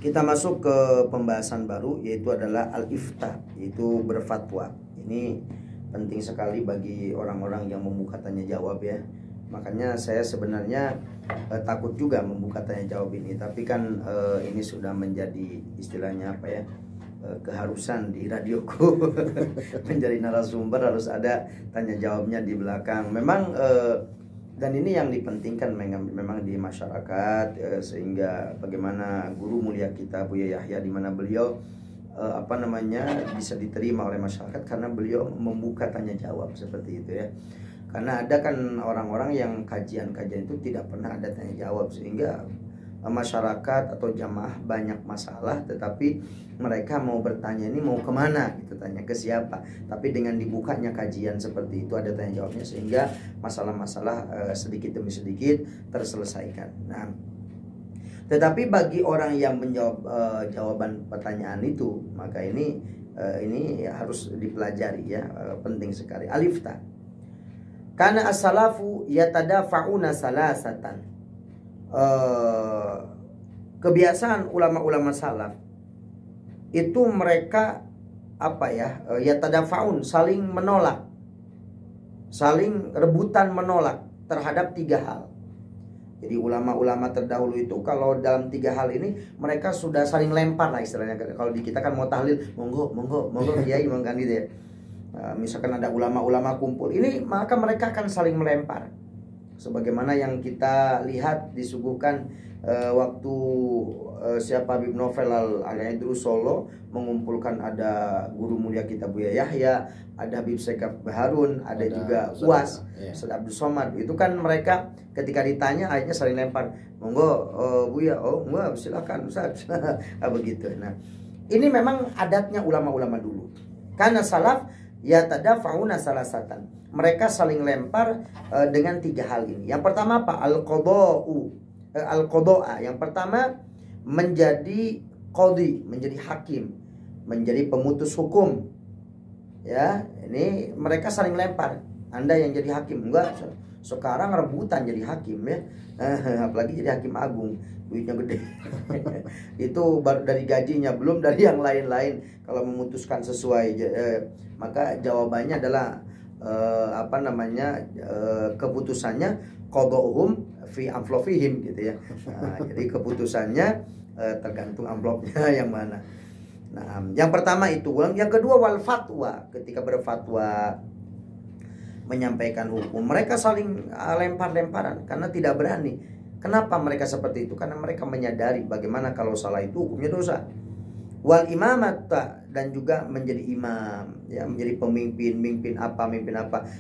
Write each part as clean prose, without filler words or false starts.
Kita masuk ke pembahasan baru, yaitu adalah al-ifta, yaitu berfatwa. Ini penting sekali bagi orang-orang yang membuka tanya jawab ya. Makanya saya sebenarnya takut juga membuka tanya jawab ini. Tapi kan ini sudah menjadi istilahnya apa ya, keharusan di radioku. Menjadi narasumber harus ada tanya jawabnya di belakang. Memang dan ini yang dipentingkan memang di masyarakat, sehingga bagaimana guru mulia kita Buya Yahya, di mana beliau bisa diterima oleh masyarakat karena beliau membuka tanya jawab seperti itu ya. Karena ada kan orang-orang yang kajian-kajian itu tidak pernah ada tanya jawab, sehingga masyarakat atau jamaah banyak masalah, tetapi mereka mau bertanya ini mau kemana gitu, tanya ke siapa. Tapi dengan dibukanya kajian seperti itu ada tanya jawabnya, sehingga masalah-masalah sedikit demi sedikit terselesaikan. Nah, tetapi bagi orang yang menjawab jawaban pertanyaan itu, maka ini harus dipelajari ya, penting sekali. Alifta, karena as-salafu yatadafa'una salasatan. Kebiasaan ulama-ulama salaf itu mereka yatadafa'un, saling menolak, saling rebutan menolak terhadap 3 hal. Jadi ulama-ulama terdahulu itu kalau dalam 3 hal ini mereka sudah saling lempar lah istilahnya. Kalau di kita kan mau tahlil, monggo kiai monggo gitu ya. Misalkan ada ulama-ulama kumpul ini, maka mereka akan saling melempar. Sebagaimana yang kita lihat disuguhkan waktu Habib Novel Al-Idrus Solo mengumpulkan, ada guru mulia kita Buya Yahya, ada Habib Sekaf Baharun, ada juga UAS Ustaz Abdul Somad. Itu kan mereka ketika ditanya akhirnya saling lempar, monggo Buya, enggak, silakan Ustaz. Begitu. Nah, ini memang adatnya ulama-ulama dulu. Karena salaf yatadafa'una salasatan. Mereka saling lempar dengan 3 hal ini. Yang pertama apa? Al-qadha'a. Yang pertama menjadi qadhi, menjadi hakim, menjadi pemutus hukum. Ya, ini mereka saling lempar. Anda yang jadi hakim, enggak. Sekarang rebutan jadi hakim ya. Apalagi jadi hakim agung, duitnya gede. Itu baru dari gajinya, belum dari yang lain-lain. Kalau memutuskan sesuai, maka jawabannya adalah keputusannya qadha'uhum fi amplofihim gitu ya. Nah, jadi keputusannya tergantung amplopnya yang mana. Nah, yang pertama itu. Yang kedua wal fatwa, ketika berfatwa menyampaikan hukum, mereka saling lempar-lemparan karena tidak berani. Kenapa mereka seperti itu? Karena mereka menyadari bagaimana kalau salah itu hukumnya dosa. Wal imamata, dan juga menjadi imam ya, menjadi pemimpin apa,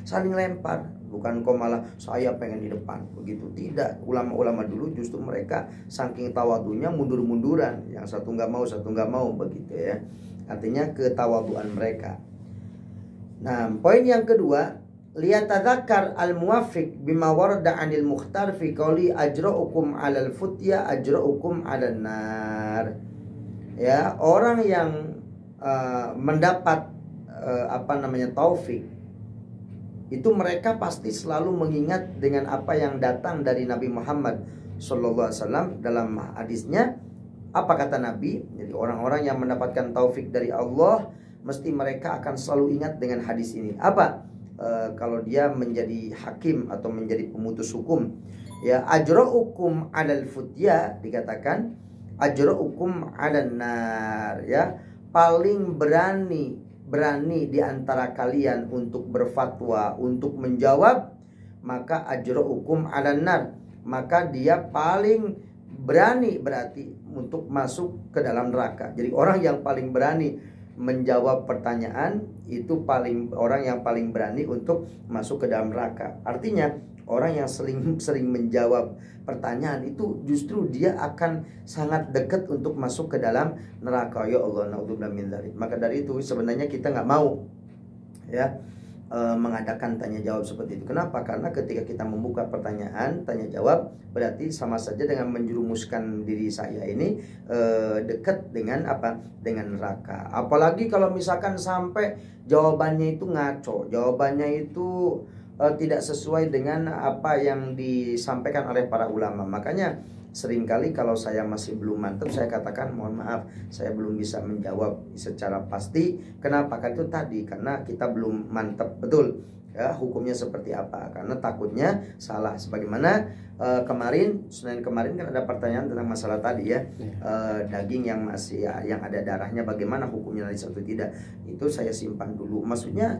saling lempar. Bukan kok malah saya pengen di depan begitu, tidak. Ulama-ulama dulu justru mereka saking tawadunya mundur-munduran, yang satu nggak mau begitu ya. Artinya ketawaduan mereka. Nah, poin yang kedua, liyatadzakkar al-muwaffiq bima warada 'anil mukhtar fi qouli ajra'ukum 'alal futya ajra'ukum 'alan nar. Ya, orang yang mendapat taufik itu mereka pasti selalu mengingat dengan apa yang datang dari Nabi Muhammad SAW dalam hadisnya. Apa kata Nabi? Jadi orang-orang yang mendapatkan taufik dari Allah mesti mereka akan selalu ingat dengan hadis ini. Apa? Kalau dia menjadi hakim atau menjadi pemutus hukum, ya, ajra'ukum 'alal futya, dikatakan ajra'ukum 'alan nar, ya, paling berani di antara kalian untuk berfatwa, untuk menjawab, maka ajra'ukum 'alan nar, maka dia paling berani berarti untuk masuk ke dalam neraka. Jadi orang yang paling berani menjawab pertanyaan itu orang yang paling berani untuk masuk ke dalam neraka. Artinya orang yang sering menjawab pertanyaan itu justru dia akan sangat dekat untuk masuk ke dalam neraka. Ya Allah, naudzubillah min dzalik. Maka dari itu sebenarnya kita nggak mau ya mengadakan tanya jawab seperti itu. Kenapa? Karena ketika kita membuka pertanyaan tanya jawab, berarti sama saja dengan menjerumuskan diri saya ini dekat dengan dengan neraka. Apalagi kalau misalkan sampai jawabannya itu ngaco, jawabannya itu tidak sesuai dengan apa yang disampaikan oleh para ulama. Makanya seringkali kalau saya masih belum mantap, saya katakan mohon maaf, saya belum bisa menjawab secara pasti. Kenapa? Kan itu tadi, karena kita belum mantap betul ya hukumnya seperti apa, karena takutnya salah. Sebagaimana kemarin Senin kemarin kan ada pertanyaan tentang masalah tadi ya, daging yang masih yang ada darahnya bagaimana hukumnya najis atau tidak. Itu saya simpan dulu, maksudnya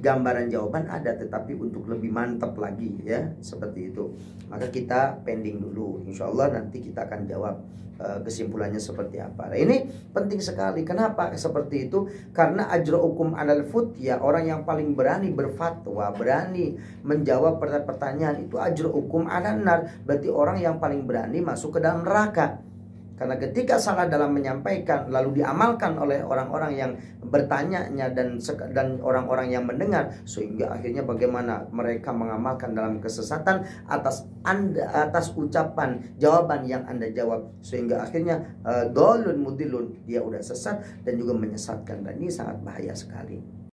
gambaran jawaban ada, tetapi untuk lebih mantap lagi ya seperti itu, maka kita pending dulu. Insya Allah nanti kita akan jawab kesimpulannya seperti apa. Nah, ini penting sekali. Kenapa seperti itu? Karena ajra'ukum 'alal futya, orang yang paling berani berfatwa, berani menjawab pertanyaan itu ajra'ukum 'alan nar, berarti orang yang paling berani masuk ke dalam neraka. Karena ketika salah dalam menyampaikan lalu diamalkan oleh orang-orang yang bertanya-nya dan orang-orang yang mendengar, sehingga akhirnya bagaimana mereka mengamalkan dalam kesesatan atas ucapan jawaban yang Anda jawab, sehingga akhirnya dolun mudilun, dia udah sesat dan juga menyesatkan, dan ini sangat bahaya sekali.